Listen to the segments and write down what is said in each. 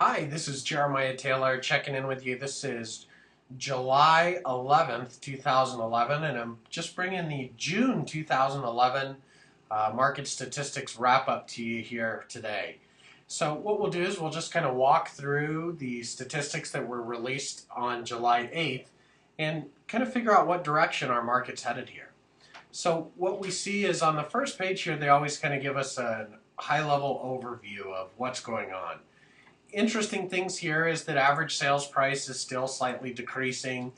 Hi, this is Jeremiah Taylor checking in with you. This is July 11th, 2011, and I'm just bringing the June 2011 market statistics wrap up to you here today. So what we'll do is we'll just kind of walk through the statistics that were released on July 8th and kind of figure out what direction our market's headed here. So what we see is on the first page here, they always kind of give us a high-level overview of what's going on. Interesting things here is that average sales price is still slightly decreasing.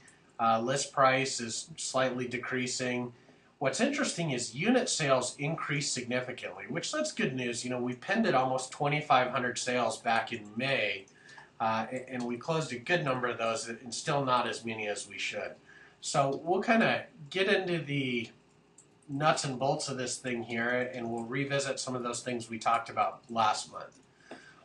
List price is slightly decreasing. What's interesting is unit sales increased significantly, which that's good news. You know, we penned at almost 2,500 sales back in May, and we closed a good number of those, and still not as many as we should. So we'll kind of get into the nuts and bolts of this thing here, and we'll revisit some of those things we talked about last month.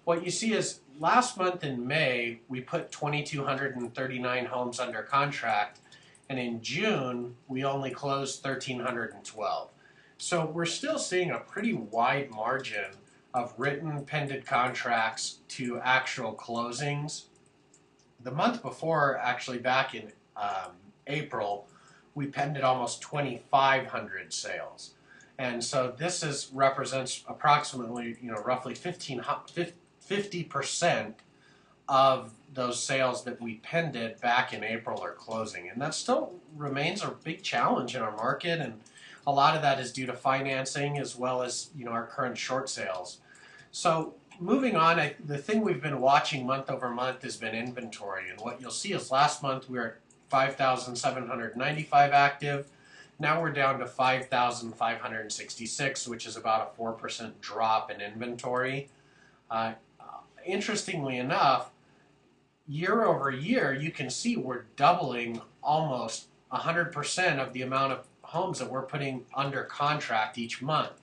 What you see is last month in May, we put 2,239 homes under contract, and in June, we only closed 1,312. So we're still seeing a pretty wide margin of written pending contracts to actual closings. The month before, actually back in April, we penned almost 2,500 sales. And so this represents approximately, roughly 50% of those sales that we penned back in April are closing. And that still remains a big challenge in our market, and a lot of that is due to financing as well as our current short sales. So moving on, the thing we've been watching month over month has been inventory. And what you'll see is last month we were at 5,795 active. Now we're down to 5,566, which is about a 4% drop in inventory. Interestingly enough, year over year, you can see we're doubling almost 100% of the amount of homes that we're putting under contract each month.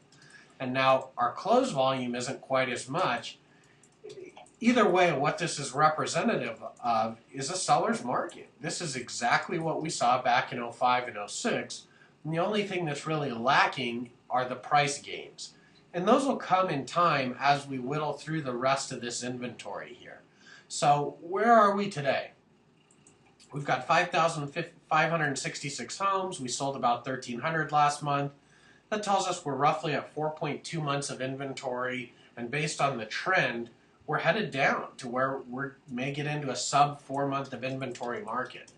And now our close volume isn't quite as much. Either way, what this is representative of is a seller's market. This is exactly what we saw back in 05 and 06. And the only thing that's really lacking are the price gains. And those will come in time as we whittle through the rest of this inventory here. So where are we today? We've got 5,566 homes. We sold about 1,300 last month. That tells us we're roughly at 4.2 months of inventory. And based on the trend, we're headed down to where we may get into a sub 4 month of inventory market.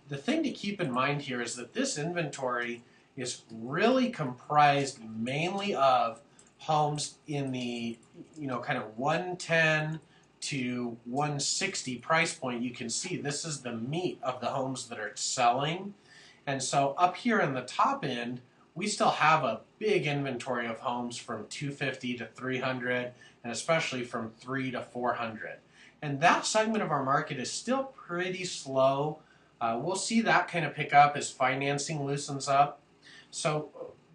The thing to keep in mind here is that this inventory is really comprised mainly of homes in the kind of 110 to 160 price point. You can see this is the meat of the homes that are selling. And so up here in the top end, we still have a big inventory of homes from 250 to 300, and especially from 3 to 400. And that segment of our market is still pretty slow. We'll see that kind of pick up as financing loosens up. So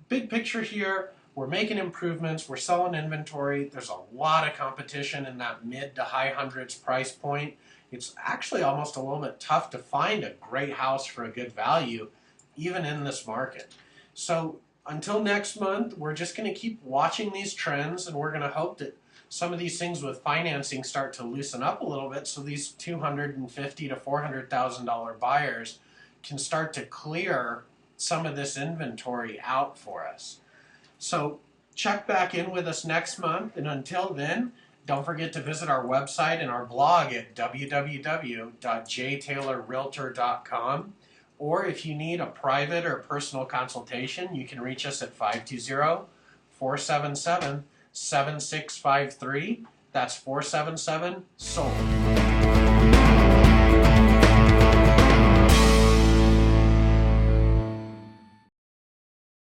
big picture here, we're making improvements, we're selling inventory. There's a lot of competition in that mid to high hundreds price point. It's actually almost a little bit tough to find a great house for a good value, even in this market. So until next month, we're just going to keep watching these trends, and we're going to hope that some of these things with financing start to loosen up a little bit, so these $250,000 to $400,000 buyers can start to clear some of this inventory out for us. So check back in with us next month, and until then, don't forget to visit our website and our blog at www.jtaylorrealtor.com. Or if you need a private or personal consultation, you can reach us at 520-477-7653. That's 477-SOLD.